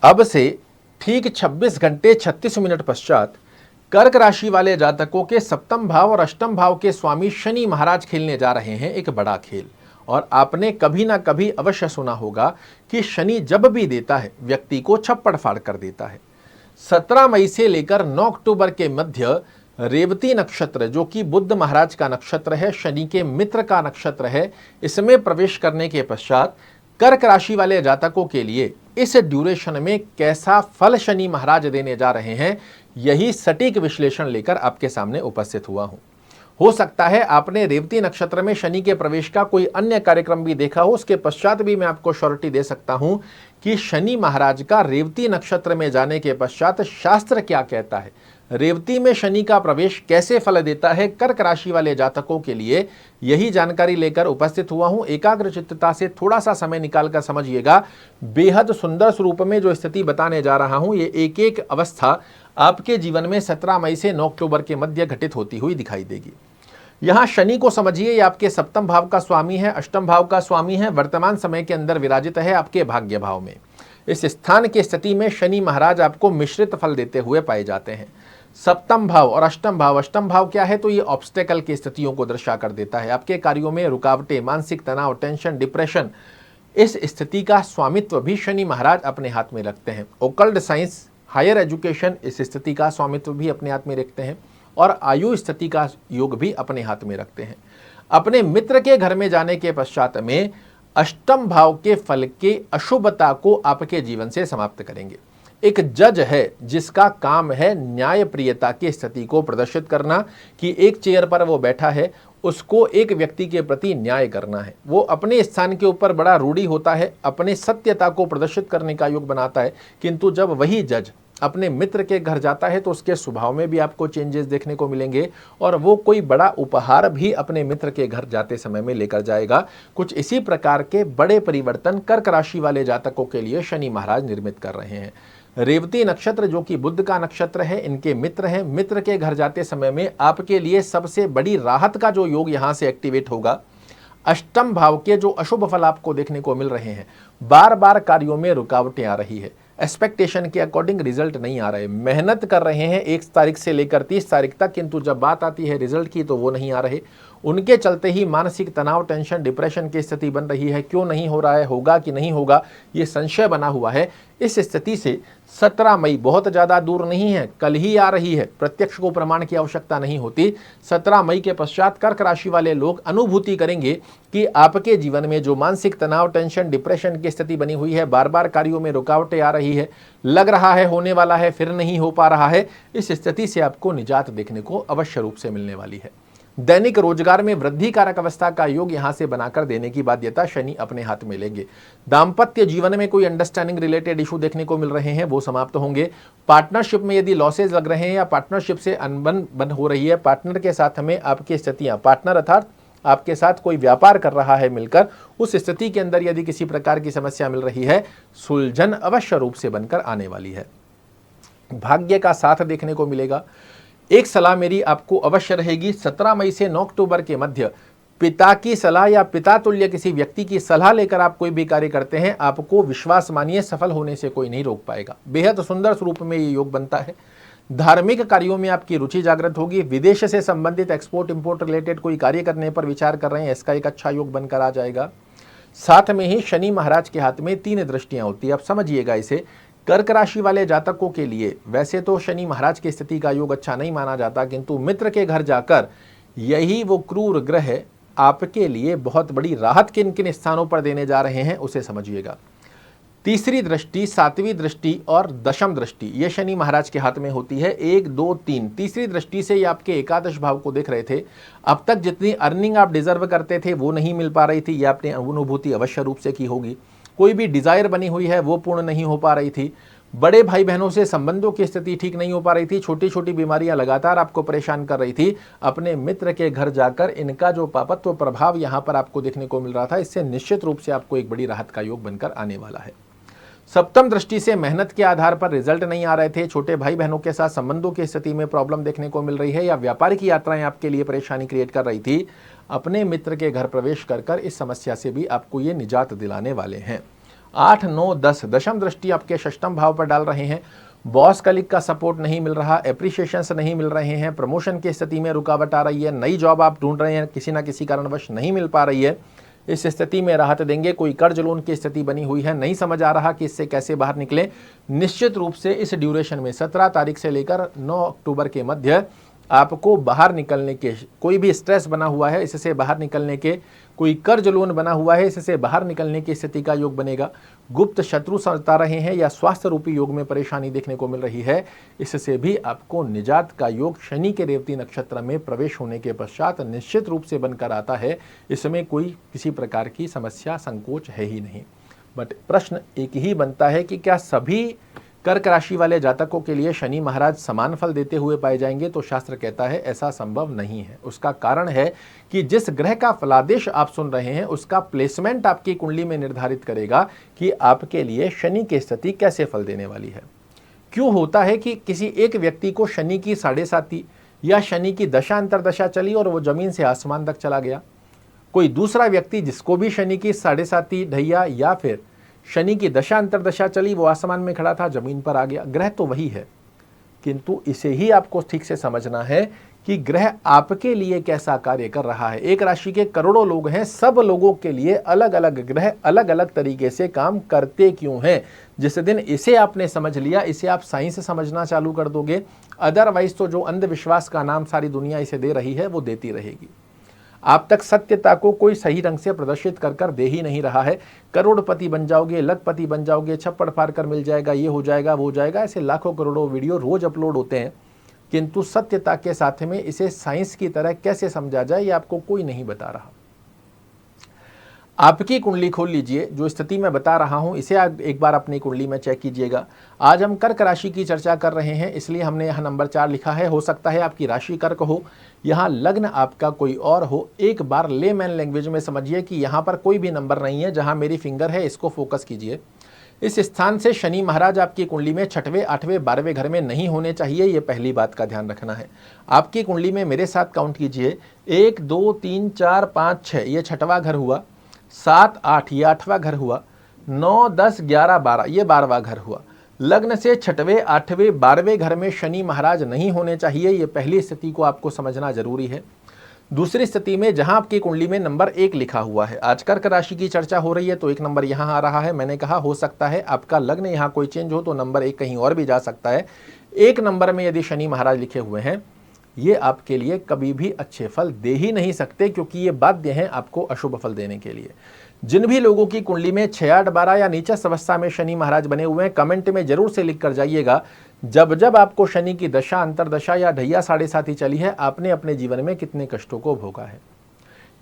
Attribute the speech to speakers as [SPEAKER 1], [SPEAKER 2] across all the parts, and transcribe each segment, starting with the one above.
[SPEAKER 1] अब से ठीक 26 घंटे 36 मिनट पश्चात कर्क राशि वाले जातकों के सप्तम भाव और अष्टम भाव के स्वामी शनि महाराज खेलने जा रहे हैं एक बड़ा खेल। और आपने कभी ना कभी अवश्य सुना होगा कि शनि जब भी देता है व्यक्ति को छप्पड़ फाड़ कर देता है। 17 मई से लेकर 9 अक्टूबर के मध्य रेवती नक्षत्र, जो कि बुध महाराज का नक्षत्र है, शनि के मित्र का नक्षत्र है, इसमें प्रवेश करने के पश्चात कर्क राशि वाले जातकों के लिए इस ड्यूरेशन में कैसा फल शनि महाराज देने जा रहे हैं, यही सटीक विश्लेषण लेकर आपके सामने उपस्थित हुआ हूं। हो सकता है आपने रेवती नक्षत्र में शनि के प्रवेश का कोई अन्य कार्यक्रम भी देखा हो, उसके पश्चात भी मैं आपको श्योरिटी दे सकता हूं कि शनि महाराज का रेवती नक्षत्र में जाने के पश्चात शास्त्र क्या कहता है, रेवती में शनि का प्रवेश कैसे फल देता है कर्क राशि वाले जातकों के लिए, यही जानकारी लेकर उपस्थित हुआ हूं। एकाग्रचित्तता से थोड़ा सा समय निकालकर समझिएगा। बेहद सुंदर स्वरूप में जो स्थिति बताने जा रहा हूं, ये एक एक अवस्था आपके जीवन में 17 मई से 9 अक्टूबर के मध्य घटित होती हुई दिखाई देगी। यहां शनि को समझिए, ये आपके सप्तम भाव का स्वामी है, अष्टम भाव का स्वामी है, वर्तमान समय के अंदर विराजित है आपके भाग्य भाव में। इस स्थान की स्थिति में शनि महाराज आपको मिश्रित फल देते हुए पाए जाते हैं। सप्तम भाव और अष्टम भाव क्या है, तो ये ऑब्स्टेकल की स्थितियों को दर्शा कर देता है। आपके कार्यों में रुकावटें, मानसिक तनाव, टेंशन, डिप्रेशन, इस स्थिति का स्वामित्व भी शनि महाराज अपने हाथ में रखते हैं। ओकल्ट साइंस, हायर एजुकेशन, इस स्थिति का स्वामित्व भी अपने हाथ में रखते हैं और आयु स्थिति का योग भी अपने हाथ में रखते हैं। अपने मित्र के घर में जाने के पश्चात में अष्टम भाव के फल के अशुभता को आपके जीवन से समाप्त करेंगे। एक जज है जिसका काम है न्याय प्रियता की स्थिति को प्रदर्शित करना, कि एक चेयर पर वो बैठा है, उसको एक व्यक्ति के प्रति न्याय करना है। वो अपने स्थान के ऊपर बड़ा रूढ़ी होता है, अपने सत्यता को प्रदर्शित करने का योग बनाता है, किंतु जब वही जज अपने मित्र के घर जाता है तो उसके स्वभाव में भी आपको चेंजेस देखने को मिलेंगे और वो कोई बड़ा उपहार भी अपने मित्र के घर जाते समय में लेकर जाएगा। कुछ इसी प्रकार के बड़े परिवर्तन कर्क राशि वाले जातकों के लिए शनि महाराज निर्मित कर रहे हैं। रेवती नक्षत्र, जो कि बुध का नक्षत्र है, इनके मित्र हैं। मित्र के घर जाते समय में आपके लिए सबसे बड़ी राहत का जो योग यहां से एक्टिवेट होगा, अष्टम भाव के जो अशुभ फल आपको देखने को मिल रहे हैं, बार बार कार्यों में रुकावटें आ रही है, एक्सपेक्टेशन के अकॉर्डिंग रिजल्ट नहीं आ रहे, मेहनत कर रहे हैं 1 तारीख से लेकर 30 तारीख तक, किंतु जब बात आती है रिजल्ट की तो वो नहीं आ रहे। उनके चलते ही मानसिक तनाव, टेंशन, डिप्रेशन की स्थिति बन रही है। क्यों नहीं हो रहा है, होगा कि नहीं होगा, ये संशय बना हुआ है। इस स्थिति से 17 मई बहुत ज़्यादा दूर नहीं है, कल ही आ रही है, प्रत्यक्ष को प्रमाण की आवश्यकता नहीं होती। 17 मई के पश्चात कर्क राशि वाले लोग अनुभूति करेंगे कि आपके जीवन में जो मानसिक तनाव, टेंशन, डिप्रेशन की स्थिति बनी हुई है, बार बार कार्यों में रुकावटें आ रही है, लग रहा है होने वाला है फिर नहीं हो पा रहा है, इस स्थिति से आपको निजात देखने को अवश्य रूप से मिलने वाली है। दैनिक रोजगार में वृद्धि कारक अवस्था का योग यहां से बनाकर देने की बाध्यता शनि अपने हाथ में लेंगे। दाम्पत्य जीवन में कोई अंडरस्टैंडिंग रिलेटेड इशू देखने को मिल रहे हैं, वो समाप्त होंगे। पार्टनरशिप में यदि लॉसेज लग रहे हैं या पार्टनरशिप से अनबन हो रही है, पार्टनर के साथ में आपकी स्थितियां, पार्टनर अर्थात आपके साथ कोई व्यापार कर रहा है मिलकर, उस स्थिति के अंदर यदि किसी प्रकार की समस्या मिल रही है, सुलझन अवश्य रूप से बनकर आने वाली है। भाग्य का साथ देखने को मिलेगा। एक सलाह मेरी आपको अवश्य रहेगी, 17 मई से 9 अक्टूबर के मध्य पिता की सलाह या पिता तुल्य किसी व्यक्ति की सलाह लेकर आप कोई भी कार्य करते हैं, आपको विश्वास मानिए सफल होने से कोई नहीं रोक पाएगा। बेहद सुंदर स्वरूप में ये योग बनता है। धार्मिक कार्यों में आपकी रुचि जागृत होगी। विदेश से संबंधित एक्सपोर्ट इंपोर्ट रिलेटेड कोई कार्य करने पर विचार कर रहे हैं, इसका एक अच्छा योग बनकर आ जाएगा। साथ में ही शनि महाराज के हाथ में 3 दृष्टियां होती है, आप समझिएगा इसे। कर्क राशि वाले जातकों के लिए वैसे तो शनि महाराज की स्थिति का योग अच्छा नहीं माना जाता, किंतु मित्र के घर जाकर यही वो क्रूर ग्रह आपके लिए बहुत बड़ी राहत किन किन स्थानों पर देने जा रहे हैं उसे समझिएगा। तीसरी दृष्टि, 7वीं दृष्टि और दशम दृष्टि, ये शनि महाराज के हाथ में होती है। 1, 2, 3 तीसरी दृष्टि से ये आपके एकादश भाव को देख रहे थे। अब तक जितनी अर्निंग आप डिजर्व करते थे वो नहीं मिल पा रही थी, ये आपने अनुभूति अवश्य रूप से की होगी। कोई भी डिजायर बनी हुई है वो पूर्ण नहीं हो पा रही थी। बड़े भाई बहनों से संबंधों की स्थिति ठीक नहीं हो पा रही थी। छोटी छोटी बीमारियां लगातार आपको परेशान कर रही थी। अपने मित्र के घर जाकर इनका जो पापत्व प्रभाव यहां पर आपको देखने को मिल रहा था, इससे निश्चित रूप से आपको एक बड़ी राहत का योग बनकर आने वाला है। सप्तम दृष्टि से मेहनत के आधार पर रिजल्ट नहीं आ रहे थे, छोटे भाई बहनों के साथ संबंधों की स्थिति में प्रॉब्लम देखने को मिल रही है, या व्यापारिक यात्राएं आपके लिए परेशानी क्रिएट कर रही थी, अपने मित्र के घर प्रवेश कर इस समस्या से भी आपको ये निजात दिलाने वाले हैं। 8, 9, 10 दशम दृष्टि आपके षष्ठम भाव पर डाल रहे हैं। बॉस कलीग का सपोर्ट नहीं मिल रहा, एप्रिशिएशंस नहीं मिल रहे हैं, प्रमोशन की स्थिति में रुकावट आ रही है, नई जॉब आप ढूंढ रहे हैं, किसी ना किसी कारणवश नहीं मिल पा रही है, इस स्थिति में राहत देंगे। कोई कर्ज लोन की स्थिति बनी हुई है, नहीं समझ आ रहा कि इससे कैसे बाहर निकले। निश्चित रूप से इस ड्यूरेशन में 17 तारीख से लेकर 9 अक्टूबर के मध्य आपको बाहर निकलने के, कोई भी स्ट्रेस बना हुआ है इससे बाहर निकलने के, कोई कर्ज लोन बना हुआ है इससे बाहर निकलने की स्थिति का योग बनेगा। गुप्त शत्रु सता रहे हैं या स्वास्थ्य रूपी योग में परेशानी देखने को मिल रही है, इससे भी आपको निजात का योग शनि के रेवती नक्षत्र में प्रवेश होने के पश्चात निश्चित रूप से बनकर आता है। इसमें कोई किसी प्रकार की समस्या संकोच है ही नहीं। बट प्रश्न एक ही बनता है कि क्या सभी कर्क राशि वाले जातकों के लिए शनि महाराज समान फल देते हुए पाए जाएंगे? तो शास्त्र कहता है ऐसा संभव नहीं है। उसका कारण है कि जिस ग्रह का फलादेश आप सुन रहे हैं उसका प्लेसमेंट आपकी कुंडली में निर्धारित करेगा कि आपके लिए शनि की स्थिति कैसे फल देने वाली है। क्यों होता है कि किसी एक व्यक्ति को शनि की 7.5 या शनि की दशा अंतरदशा चली और वो जमीन से आसमान तक चला गया, कोई दूसरा व्यक्ति जिसको भी शनि की 7.5 ढैया या फिर शनि की दशा अंतरदशा चली, वो आसमान में खड़ा था, जमीन पर आ गया। ग्रह तो वही है, किंतु इसे ही आपको ठीक से समझना है कि ग्रह आपके लिए कैसा कार्य कर रहा है। एक राशि के करोड़ों लोग हैं, सब लोगों के लिए अलग अलग ग्रह अलग अलग तरीके से काम करते क्यों हैं। जिस दिन इसे आपने समझ लिया, इसे आप साइंस समझना चालू कर दोगे, अदरवाइज तो जो अंधविश्वास का नाम सारी दुनिया इसे दे रही है वो देती रहेगी। आप तक सत्यता को कोई सही ढंग से प्रदर्शित कर दे ही नहीं रहा है। करोड़पति बन जाओगे, लखपति बन जाओगे, छप्पड़ फाड़ कर मिल जाएगा, ये हो जाएगा, वो हो जाएगा, ऐसे लाखों करोड़ों वीडियो रोज अपलोड होते हैं, किंतु सत्यता के साथ में इसे साइंस की तरह कैसे समझा जाए ये आपको कोई नहीं बता रहा। आपकी कुंडली खोल लीजिए, जो स्थिति मैं बता रहा हूं इसे एक बार अपनी कुंडली में चेक कीजिएगा। आज हम कर्क राशि की चर्चा कर रहे हैं, इसलिए हमने यहाँ नंबर 4 लिखा है। हो सकता है आपकी राशि कर्क हो, यहाँ लग्न आपका कोई और हो। एक बार लेमैन लैंग्वेज में समझिए कि यहाँ पर कोई भी नंबर नहीं है, जहाँ मेरी फिंगर है इसको फोकस कीजिए। इस स्थान से शनि महाराज आपकी कुंडली में 6वें, 8वें, 12वें घर में नहीं होने चाहिए, ये पहली बात का ध्यान रखना है। आपकी कुंडली में मेरे साथ काउंट कीजिए, 1, 2, 3, 4, 5, 6 ये 6वां घर हुआ, 7, 8 ये 8वां घर हुआ, 9, 10, 11, 12 ये 12वां घर हुआ। लग्न से 6वें, 8वें, 12वें घर में शनि महाराज नहीं होने चाहिए, ये पहली स्थिति को आपको समझना जरूरी है। दूसरी स्थिति में जहां आपकी कुंडली में नंबर 1 लिखा हुआ है, आज कर्क राशि की चर्चा हो रही है तो 1 नंबर यहां आ रहा है। मैंने कहा हो सकता है आपका लग्न यहां कोई चेंज हो तो नंबर 1 कहीं और भी जा सकता है। 1 नंबर में यदि शनि महाराज लिखे हुए हैं, ये आपके लिए कभी भी अच्छे फल दे ही नहीं सकते, क्योंकि ये बाध्य हैं आपको अशुभ फल देने के लिए। जिन भी लोगों की कुंडली में 6, 8, 12 या नीचस अवस्था में शनि महाराज बने हुए हैं, कमेंट में जरूर से लिख कर जाइएगा, जब जब आपको शनि की दशा, अंतरदशा या ढैया 7.5 चली है, आपने अपने जीवन में कितने कष्टों को भोगा है।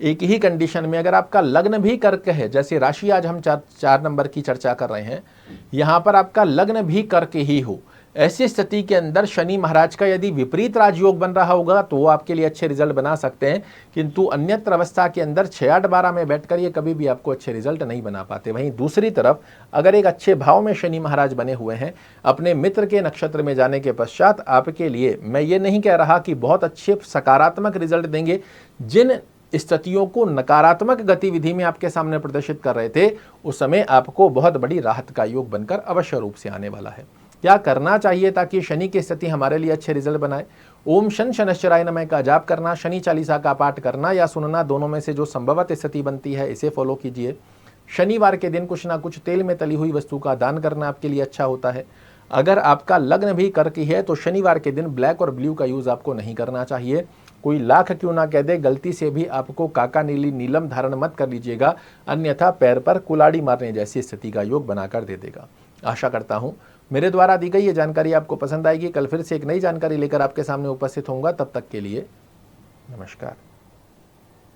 [SPEAKER 1] एक ही कंडीशन में अगर आपका लग्न भी कर्क है, जैसे राशि आज हम 4 नंबर की चर्चा कर रहे हैं, यहां पर आपका लग्न भी कर्क ही हो, ऐसी स्थिति के अंदर शनि महाराज का यदि विपरीत राजयोग बन रहा होगा तो वो आपके लिए अच्छे रिजल्ट बना सकते हैं, किंतु अन्यत्र अवस्था के अंदर 6, 8, 12 में बैठकर ये कभी भी आपको अच्छे रिजल्ट नहीं बना पाते। वहीं दूसरी तरफ अगर एक अच्छे भाव में शनि महाराज बने हुए हैं, अपने मित्र के नक्षत्र में जाने के पश्चात आपके लिए, मैं ये नहीं कह रहा कि बहुत अच्छे सकारात्मक रिजल्ट देंगे, जिन स्थितियों को नकारात्मक गतिविधि में आपके सामने प्रदर्शित कर रहे थे, उस समय आपको बहुत बड़ी राहत का योग बनकर अवश्य रूप से आने वाला है। क्या करना चाहिए ताकि शनि की स्थिति हमारे लिए अच्छे रिजल्ट बनाए? ओम शन शनश्चराय नमः का जाप करना, शनि चालीसा का पाठ करना या सुनना, दोनों में से जो संभवत स्थिति बनती है इसे फॉलो कीजिए। शनिवार के दिन कुछ ना कुछ तेल में तली हुई वस्तु का दान करना आपके लिए अच्छा होता है। अगर आपका लग्न भी कर्क है तो शनिवार के दिन ब्लैक और ब्लू का यूज आपको नहीं करना चाहिए। कोई लाख क्यों ना कह दे, गलती से भी आपको काका नीली नीलम धारण मत कर लीजिएगा, अन्यथा पैर पर कुलाड़ी मारने जैसी स्थिति का योग बनाकर दे देगा। आशा करता हूं मेरे द्वारा दी गई ये जानकारी आपको पसंद आएगी। कल फिर से एक नई जानकारी लेकर आपके सामने उपस्थित होऊंगा, तब तक के लिए नमस्कार।